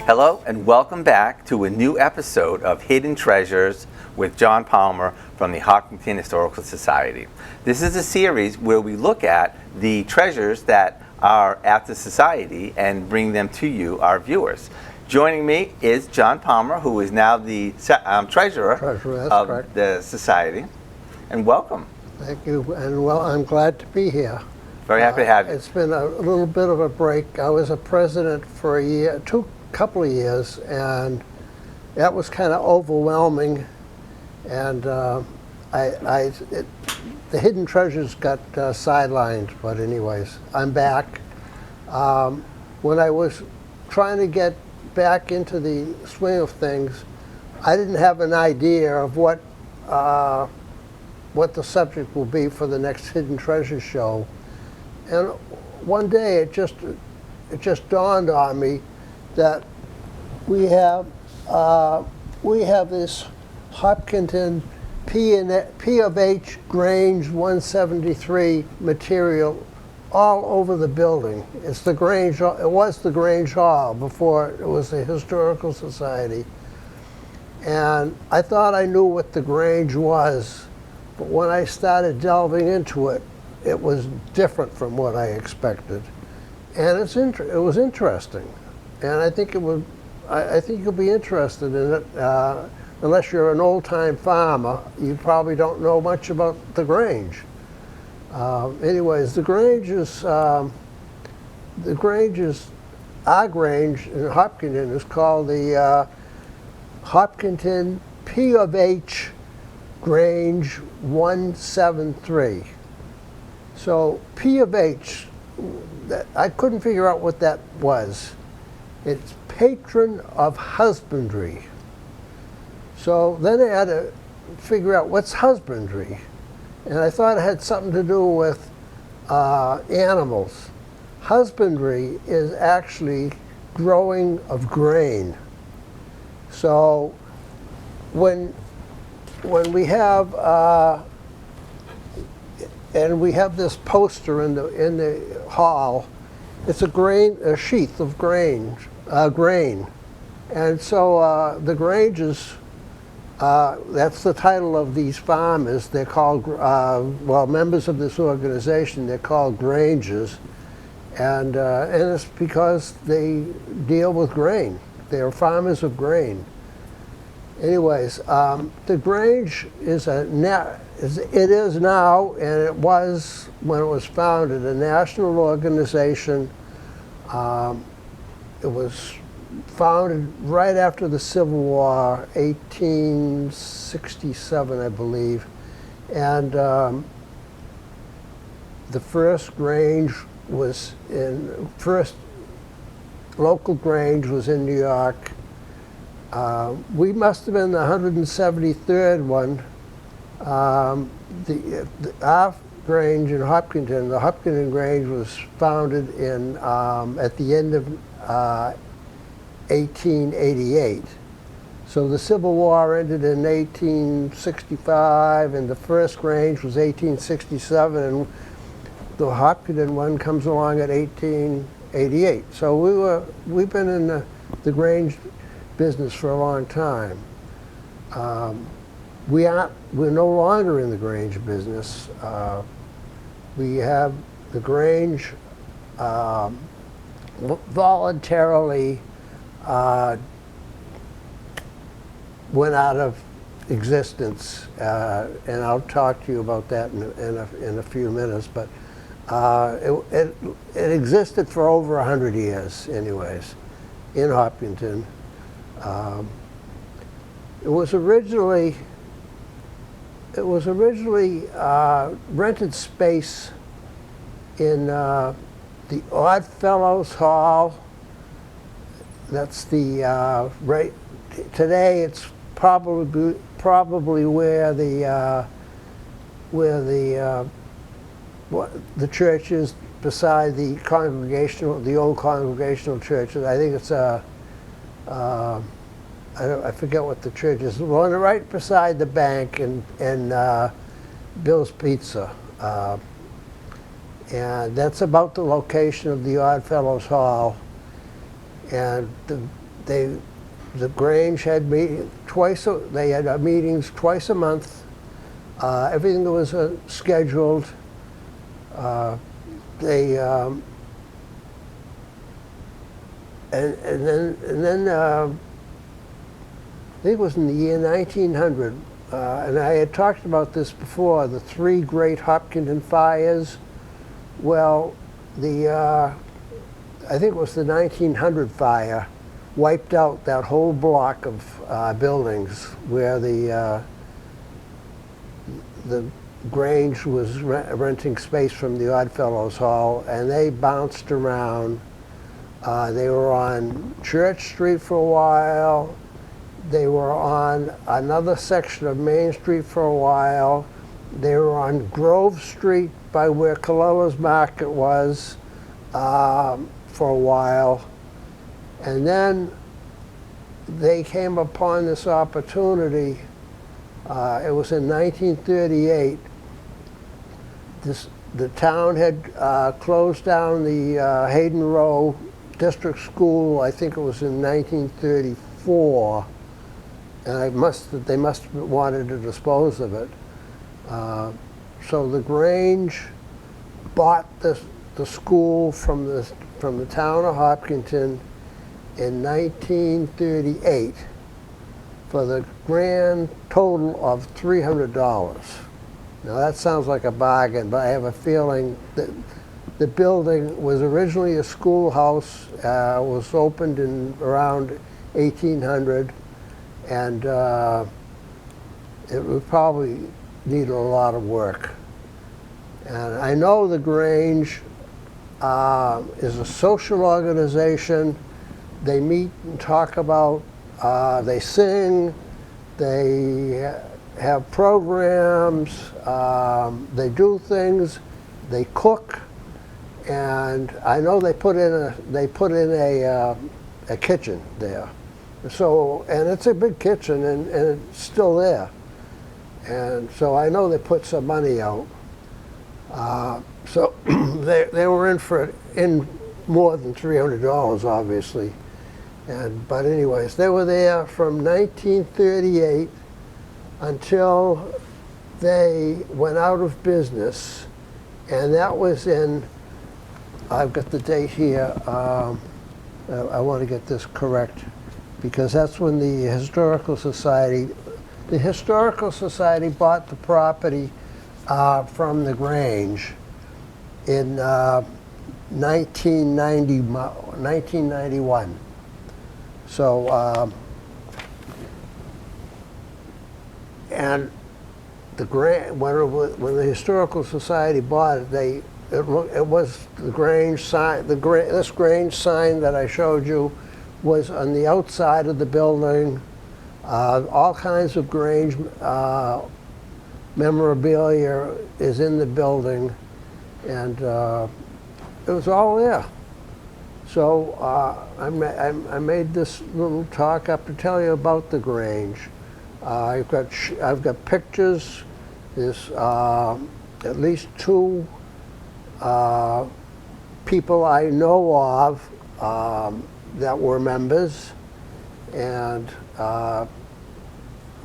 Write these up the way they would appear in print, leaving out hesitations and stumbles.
Hello and welcome back to a new episode of Hidden Treasures with John Palmer from the Hopkinton Historical Society. This is a series where we look at the treasures that are at the Society and bring them to you, our viewers. Joining me is John Palmer, who is now the treasurer of correct. the Society. And welcome. Thank you, and well, I'm glad to be here. Very happy to have you. It's been a little bit of a break. I was a president for a year, couple of years, and that was kind of overwhelming. And the Hidden Treasures got sidelined, but anyways, I'm back. When I was trying to get back into the swing of things, I didn't have an idea of what the subject will be for the next Hidden Treasures show. And one day it just dawned on me that we have this Hopkinton P of H Grange 173 material all over the building. It's the Grange. It was the Grange Hall before it was the Historical Society. And I thought I knew what the Grange was, but when I started delving into it, it was different from what I expected, and it was interesting, and I think you'll be interested in it. Unless you're an old-time farmer, you probably don't know much about the Grange. Anyways, our Grange in Hopkinton is called the Hopkinton P of H Grange 173. So P of H, I couldn't figure out what that was. It's patron of husbandry. So then I had to figure out what's husbandry. And I thought it had something to do with animals. Husbandry is actually growing of grain. So when we have and we have this poster in the hall. It's a sheath of grain, and so the Granges. That's the title of these farmers. They're called members of this organization. They're called Granges, and it's because they deal with grain. They're farmers of grain. Anyways, the Grange is it is now, and it was when it was founded, a national organization. It was founded right after the Civil War, 1867, I believe, and the first local Grange was in New York. We must have been the 173rd one. Our Grange in Hopkinton, the Hopkinton Grange, was founded in at the end of 1888. So the Civil War ended in 1865, and the first Grange was 1867, and the Hopkinton one comes along at 1888. So we've been in the Grange business for a long time. We're no longer in the Grange business. We have the Grange voluntarily went out of existence, and I'll talk to you about that in a few minutes. But it existed for over 100 years, anyways, in Hopkinton. It was originally rented space in the Odd Fellows Hall. That's the right today. It's probably where the church is beside the old Congregational church. I think it's I forget what the church is. One right beside the bank and Bill's Pizza. And that's about the location of the Odd Fellows Hall. And they, the Grange had they had meetings twice a month. Everything was scheduled. They and then I think it was in the year 1900, and I had talked about this before. The three great Hopkinton fires. Well, I think it was the 1900 fire wiped out that whole block of buildings where the Grange was renting space from the Oddfellows Hall, and they bounced around. They were on Church Street for a while. They were on another section of Main Street for a while. They were on Grove Street by where Colella's Market was for a while. And then they came upon this opportunity. It was in 1938. The town had closed down the Hayden Row District School. I think it was in 1934, and they must have wanted to dispose of it. So the Grange bought the school from the town of Hopkinton in 1938 for the grand total of $300. Now that sounds like a bargain, but I have a feeling that the building was originally a schoolhouse, was opened in around 1800, and it would probably need a lot of work. And I know the Grange is a social organization. They meet and talk about, they sing, they have programs, they do things, they cook. And I know they put in a kitchen there, so, and it's a big kitchen, and it's still there, and so I know they put some money out. So they were in more than $300, obviously, but anyways, they were there from 1938 until they went out of business, and that was in. I've got the date here. I want to get this correct because that's when the Historical Society bought the property from the Grange in 1991. So, and the when the Historical Society bought it, it was the Grange sign. This Grange sign that I showed you was on the outside of the building. All kinds of Grange memorabilia is in the building, and it was all there. So I made this little talk up to tell you about the Grange. I've got pictures. There's at least two people I know of that were members, and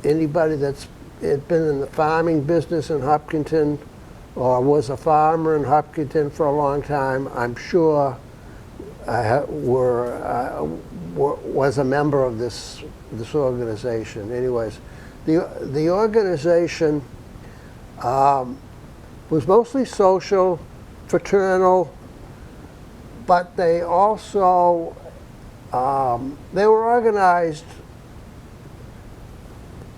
anybody that's been in the farming business in Hopkinton or was a farmer in Hopkinton for a long time, I'm sure was a member of this organization. Anyways, the organization was mostly social, fraternal, but they also they were organized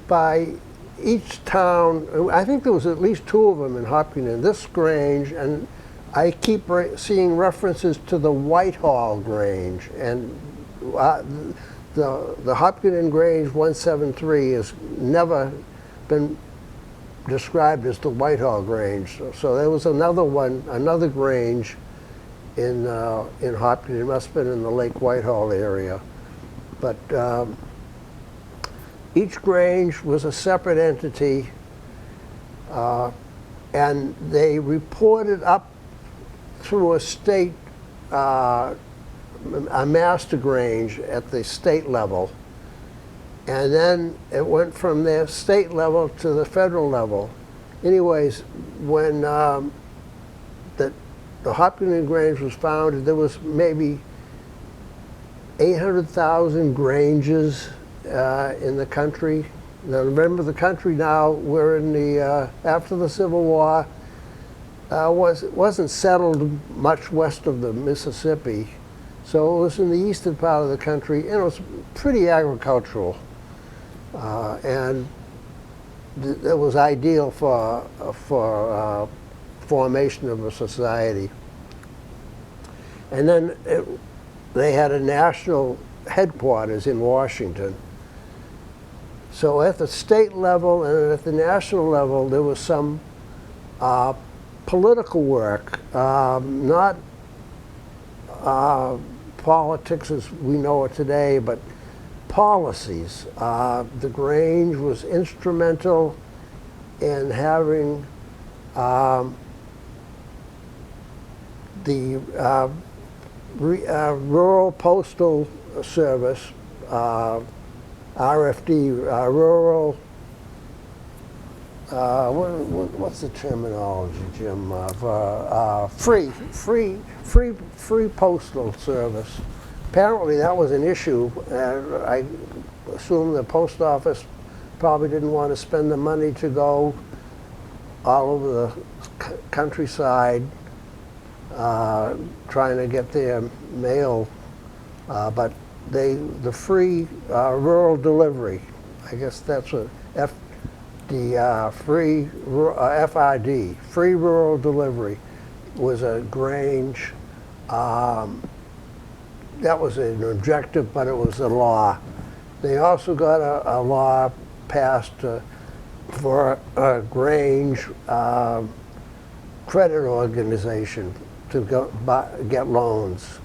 by each town. I think there was at least two of them in Hopkinton, this Grange, and I keep seeing references to the Whitehall Grange, and the Hopkinton Grange 173 has never been described as the Whitehall Grange. So there was another Grange in Hopkinton. It must have been in the Lake Whitehall area. But each Grange was a separate entity, and they reported up through a state a master Grange at the state level. And then it went from the state level to the federal level. Anyways, when the Hopkinton Grange was founded, there was maybe 800,000 Granges in the country. Now remember, the country now, we're in the, after the Civil War, wasn't settled much west of the Mississippi. So it was in the eastern part of the country, and it was pretty agricultural. And it was ideal for formation of a society. And then they had a national headquarters in Washington. So at the state level and at the national level, there was some political work, not politics as we know it today, but policies. The Grange was instrumental in having the Rural Postal Service, RFD, rural, what's the terminology, Jim, of free postal service. Apparently that was an issue. I assume the post office probably didn't want to spend the money to go all over the countryside trying to get their mail, but the free rural delivery, I guess that's what FRD, free rural delivery, was a Grange. That was an objective, but it was a law. They also got a law passed for a Grange credit organization to get loans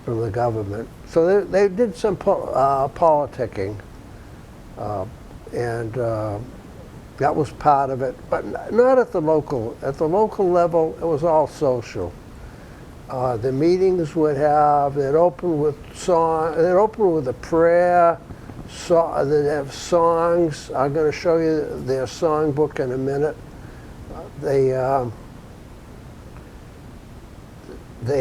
from the government. So they did some politicking, and that was part of it, but not at the local. At the local level, it was all social. The meetings would have, they'd open with song, they'd open with a prayer, they'd have songs. I'm going to show you their songbook in a minute. They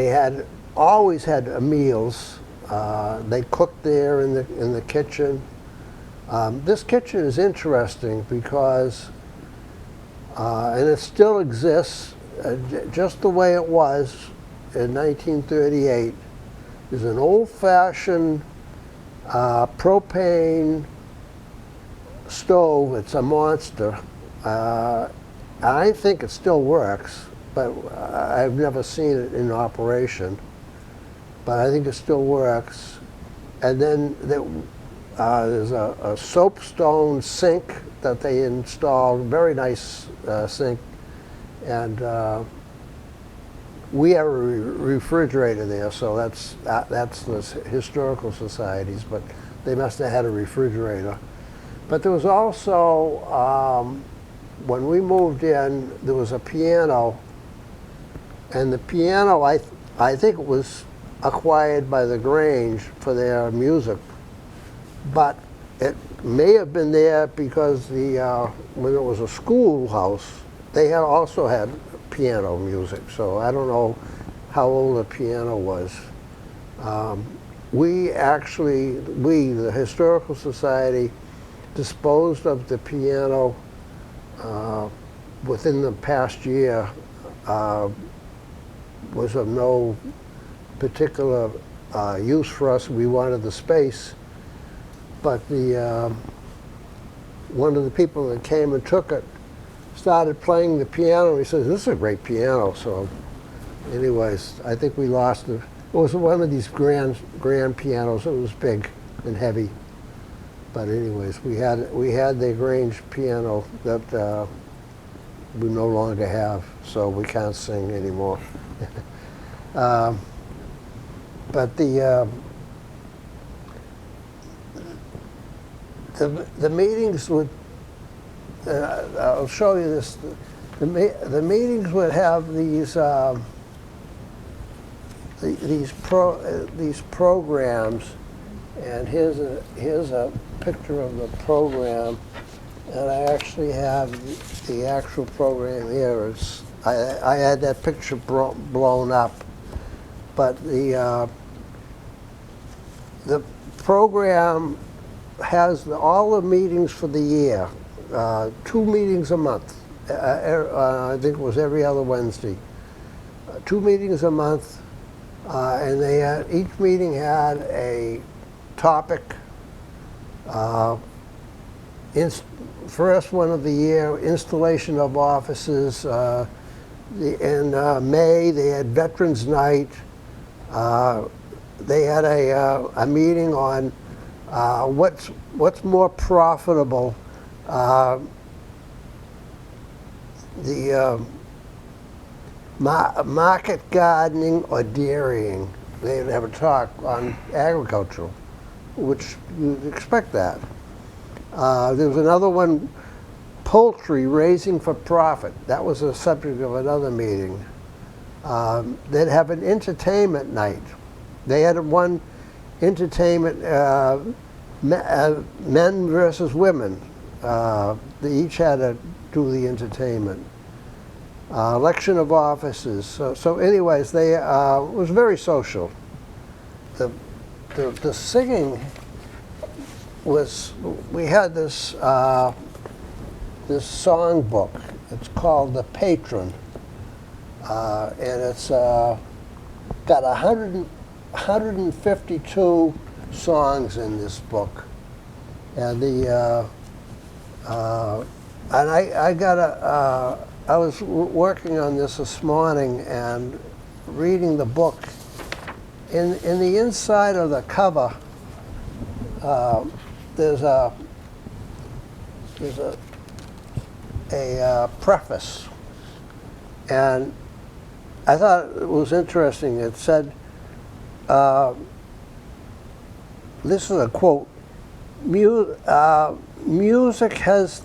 had always had meals. They cooked there in the kitchen. This kitchen is interesting because, and it still exists, just the way it was in 1938. Is an old-fashioned propane stove. It's a monster. I think it still works, but I've never seen it in operation. But I think it still works. And then there's a soapstone sink that they installed, very nice sink. And we have a refrigerator there, so that's the historical societies, but they must have had a refrigerator. But there was also, when we moved in, there was a piano, and the piano, I think it was acquired by the Grange for their music, but it may have been there because when it was a schoolhouse, they also had piano music, so I don't know how old the piano was. The Historical Society, disposed of the piano within the past year. Was of no particular use for us. We wanted the space, but one of the people that came and took it started playing the piano. He says, "This is a great piano." So, anyways, I think we lost it. It was one of these grand pianos. It was big and heavy. But anyways, we had the Grange piano that we no longer have, so we can't sing anymore. But the meetings would. I'll show you this. The meetings would have these these programs, and here's a picture of the program, and I actually have the actual program here. I had that picture blown up, but the program has all the meetings for the year, 2 meetings a month. I think it was every other Wednesday. 2 meetings a month, and each meeting had a topic. First one of the year, installation of offices. In May, they had Veterans Night. They had a meeting on what's more profitable, the market gardening or dairying. They'd have a talk on agricultural, which you'd expect that. There was another one, poultry, raising for profit. That was the subject of another meeting. They'd have an entertainment night. They had one entertainment, men versus women. They each had to do the entertainment. Election of officers. So anyways, it was very social. The singing was, we had this song book. It's called The Patron, and it's got 152 songs in this book, and I was working on this morning and reading the book. In the inside of the cover, there's a preface, and I thought it was interesting. It said, this is a quote, music has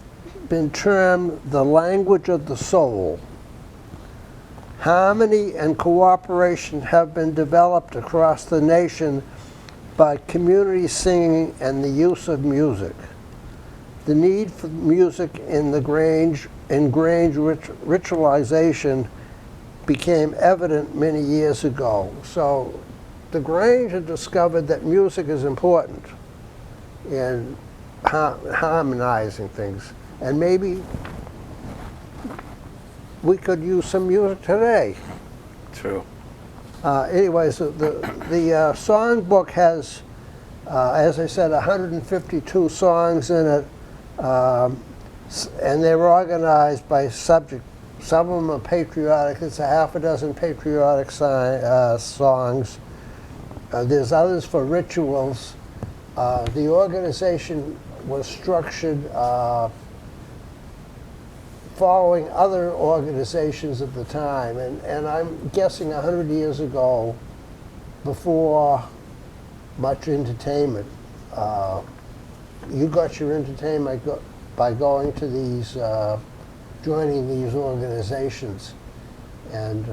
been termed the language of the soul. Harmony and cooperation have been developed across the nation by community singing and the use of music. The need for music in Grange ritualization became evident many years ago. So the Grange had discovered that music is important in harmonizing things. And maybe we could use some music today. True. Anyways, the song book has, as I said, 152 songs in it, and they're organized by subject. Some of them are patriotic. It's a half a dozen patriotic songs. There's others for rituals. The organization was structured following other organizations at the time, and I'm guessing 100 years ago, before much entertainment. You got your entertainment by going to these, joining these organizations, and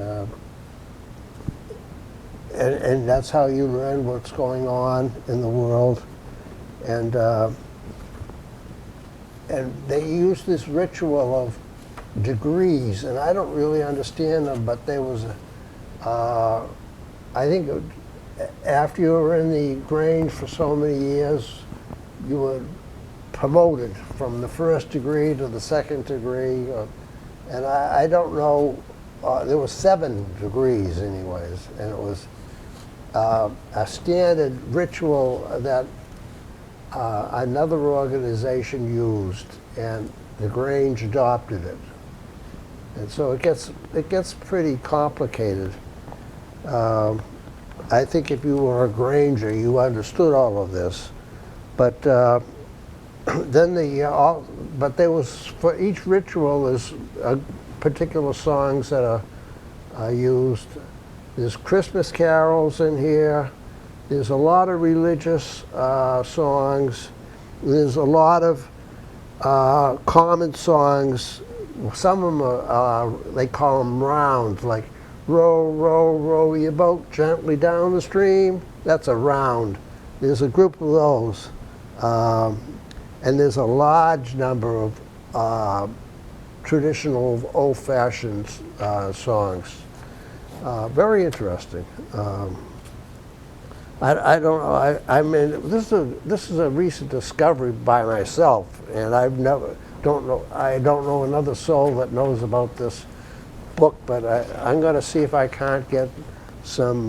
that's how you learn what's going on in the world, and they use this ritual of degrees, and I don't really understand them, but there was I think after you were in the Grange for so many years, you were promoted from the first degree to the second degree, and I don't know, there were 7 degrees anyways, and it was a standard ritual that another organization used, and the Grange adopted it. And so it gets pretty complicated. I think if you were a Granger, you understood all of this, but then but there was, for each ritual, there's particular songs that are used. There's Christmas carols in here. There's a lot of religious songs. There's a lot of common songs. Some of them are, they call them rounds, like row, row, row your boat gently down the stream. That's a round. There's a group of those. And there's a large number of traditional old-fashioned songs. Very interesting. I don't know. I mean, this is a recent discovery by myself, and I don't know another soul that knows about this book. But I'm going to see if I can't get some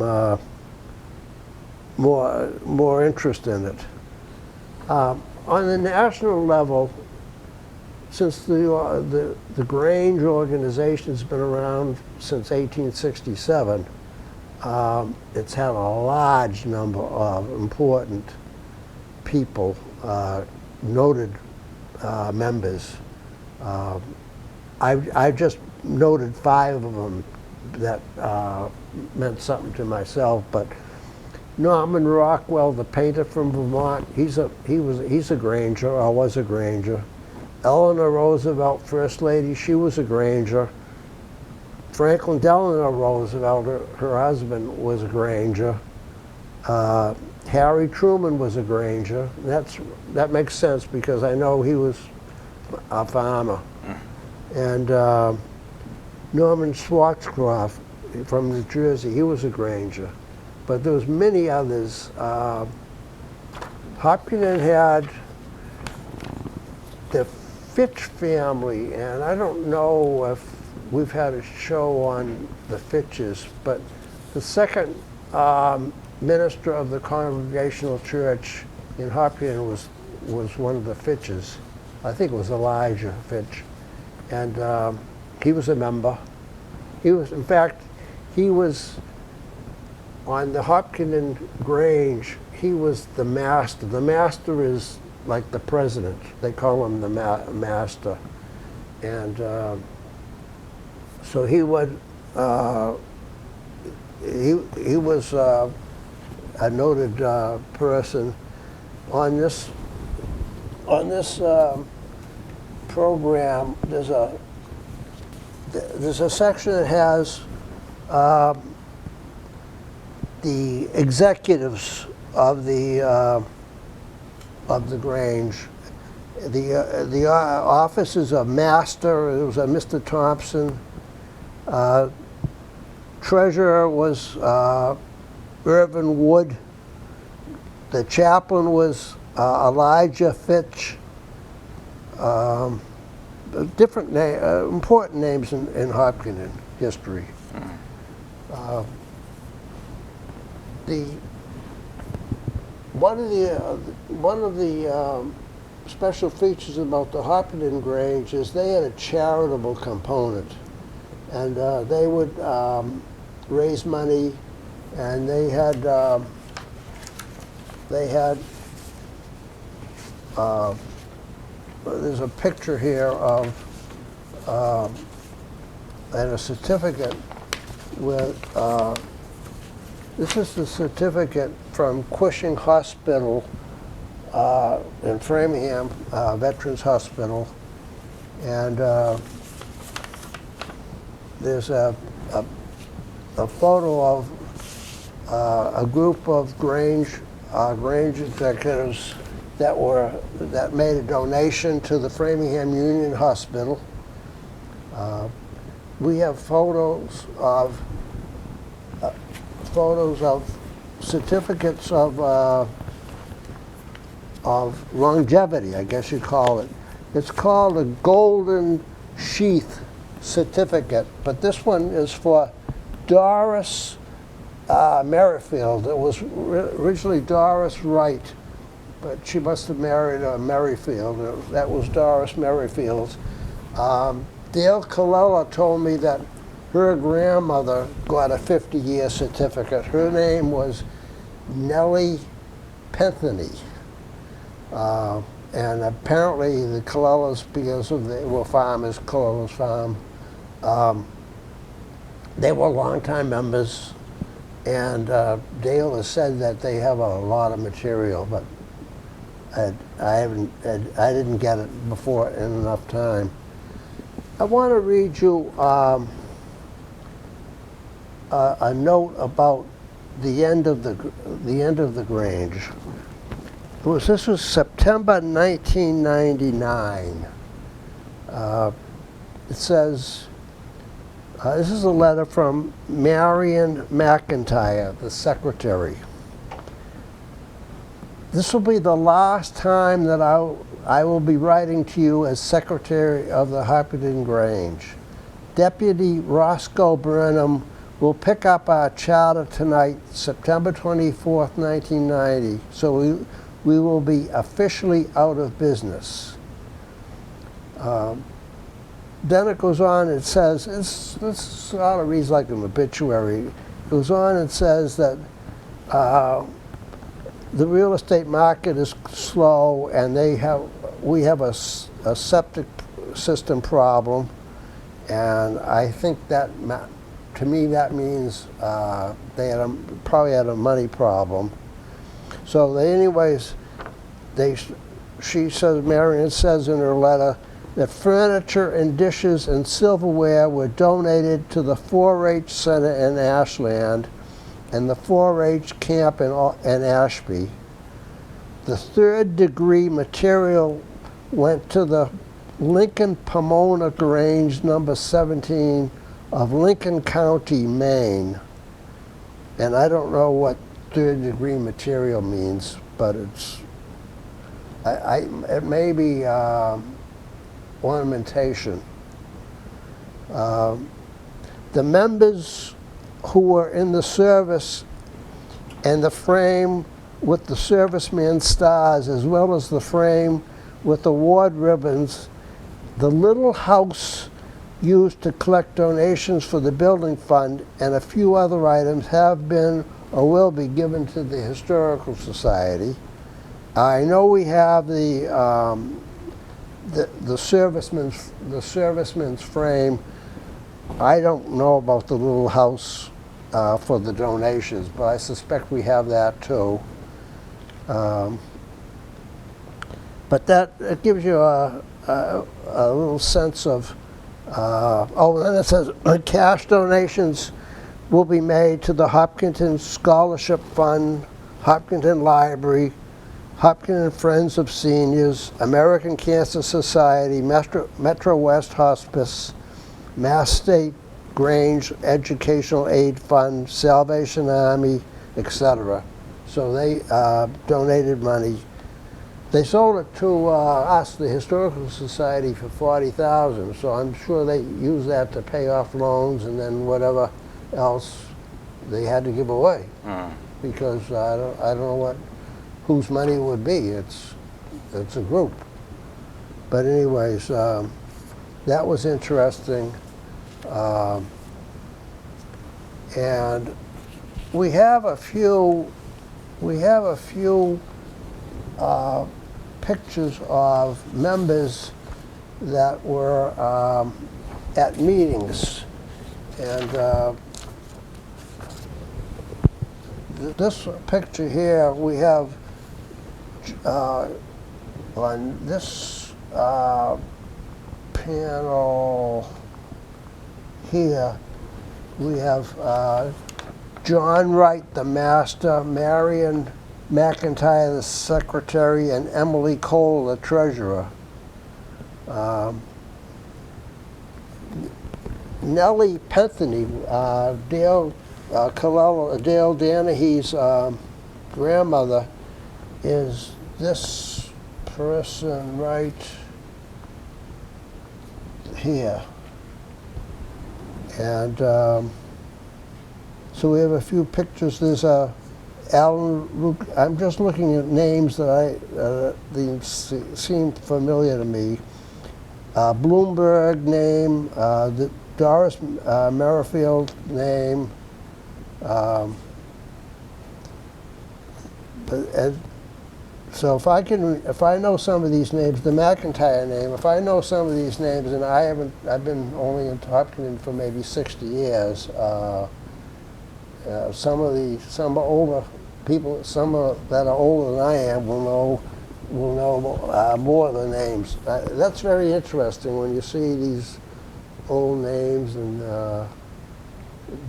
more interest in it. On the national level, since the Grange organization has been around since 1867, it's had a large number of important people, noted members. I've just noted 5 of them that meant something to myself. But Norman Rockwell, the painter from Vermont, he's a Granger, or was a Granger. Eleanor Roosevelt, First Lady, she was a Granger. Franklin Delano Roosevelt, her husband, was a Granger. Harry Truman was a Granger. That makes sense because I know he was a farmer. And Norman Schwarzkopf from New Jersey, he was a Granger. But there was many others. Hopkinton had the Fitch family, and I don't know if we've had a show on the Fitches, but the second minister of the Congregational Church in Hopkinton was one of the Fitches. I think it was Elijah Fitch, and he was a member. He was, in fact, he was on the Hopkinton Grange. He was the master. The master is like the president. They call him the master, and so he would. He was a noted person on this program. There's a section that has the executives of the Grange. The offices of master. It was a Mr. Thompson. Treasurer was Irvin Wood. The chaplain was Elijah Fitch. Different important names in Hopkinton history. One of the special features about the Hopkinton Grange is they had a charitable component, and they would raise money, and they had there's a picture here of and a certificate with this is the certificate from Cushing Hospital in Framingham, Veterans Hospital, and there's a photo of a group of Grange executives that made a donation to the Framingham Union Hospital. We have photos of certificates of longevity, I guess you'd call it. It's called a golden sheath certificate, but this one is for Doris Merrifield. It was originally Doris Wright, but she must have married Merrifield. That was Doris Merrifield. Dale Colella told me that her grandmother got a 50-year certificate. Her name was Nellie Pentheny. And apparently the Colellas, because they were farmers, Colella's farm, they were longtime members, and Dale has said that they have a lot of material, but I didn't get it before in enough time. I want to read you a note about the end of the Grange. This was September 1999. It says, this is a letter from Marion McIntyre, the secretary. This will be the last time that I will be writing to you as secretary of the Hopkinton Grange. Deputy Roscoe Burnham will pick up our charter tonight, September 24th, 1990, so we will be officially out of business. Then it goes on, it says, this sort of reads like an obituary. It goes on and says that the real estate market is slow, and we have a septic system problem, and I think that, to me, that means they probably had a money problem. So she says, Marion says in her letter, that furniture and dishes and silverware were donated to the 4-H Center in Ashland and the 4-H camp in Ashby. The third-degree material went to the Lincoln Pomona Grange, number 17 of Lincoln County, Maine. And I don't know what third-degree material means, but it may be ornamentation. The members who were in the service and the frame with the serviceman stars, as well as the frame with award ribbons, the little house used to collect donations for the building fund, and a few other items have been or will be given to the Historical Society. I know we have the serviceman's frame. I don't know about the little house for the donations, but I suspect we have that too. But it gives you a little sense of, oh, then it says cash donations will be made to the Hopkinton Scholarship Fund, Hopkinton Library, Hopkinton Friends of Seniors, American Cancer Society, Metro West Hospice, Mass State Grange Educational Aid Fund, Salvation Army, etc. So they donated money. They sold it to us, the Historical Society, for $40,000. So I'm sure they used that to pay off loans and then whatever else they had to give away. Because I don't know whose money it would be. It's a group. But anyways, that was interesting. And we have a few pictures of members that were at meetings. And this picture here, we have on this panel here, we have John Wright, the master, Marion McIntyre, the secretary, and Emily Cole, the treasurer. Nellie Pentheny, Dale Danahy's grandmother, is this person right here. And so we have a few pictures. There's Alan Luke. I'm just looking at names that seem familiar to me. Bloomberg name, the Doris Merrifield name. So if I know some of these names, the McIntyre name, if I know some of these names, and I've been only in Hopkinton for maybe 60 years. Some older people, that are older than I am, will know more of the names. That's very interesting when you see these old names, and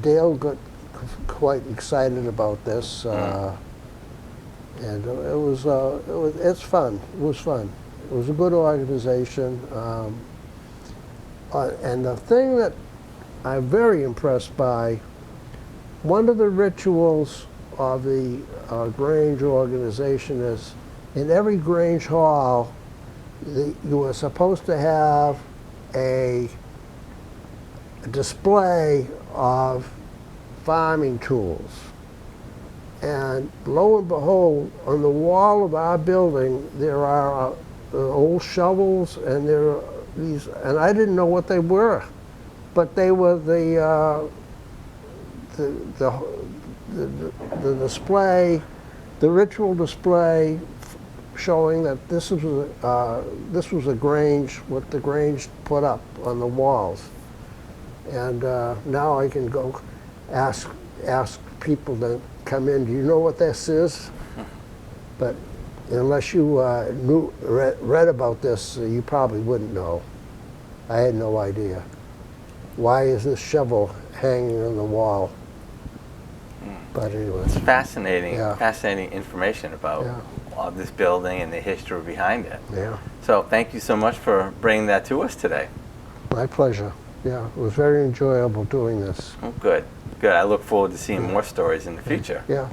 Dale got quite excited about this, and it's fun. It was fun. It was a good organization, and the thing that I'm very impressed by, one of the rituals of the Grange organization is, in every Grange hall, you were supposed to have a display of farming tools. And lo and behold, on the wall of our building, there are old shovels, and there are these, and I didn't know what they were, but they were the display, the ritual display, showing that this was a Grange, what the Grange put up on the walls. And now I can go ask people to come in, do you know what this is? But unless you read about this, you probably wouldn't know. I had no idea. Why is this shovel hanging on the wall? But anyway. It's fascinating, Yeah. fascinating information about Yeah. this building and the history behind it. Yeah, So thank you so much for bringing that to us today. my pleasure. Yeah, it was very enjoyable doing this. Oh, good, good. I look forward to seeing more stories in the future. Yeah.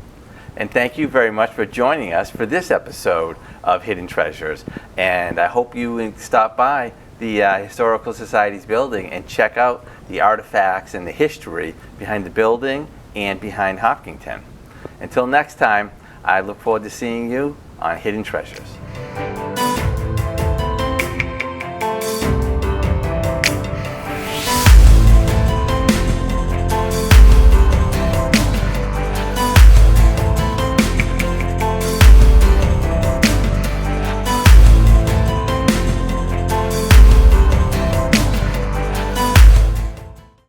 And thank you very much for joining us for this episode of Hidden Treasures. And I hope you stop by the Historical Society's building and check out the artifacts and the history behind the building and behind Hopkinton. Until next time, I look forward to seeing you on Hidden Treasures.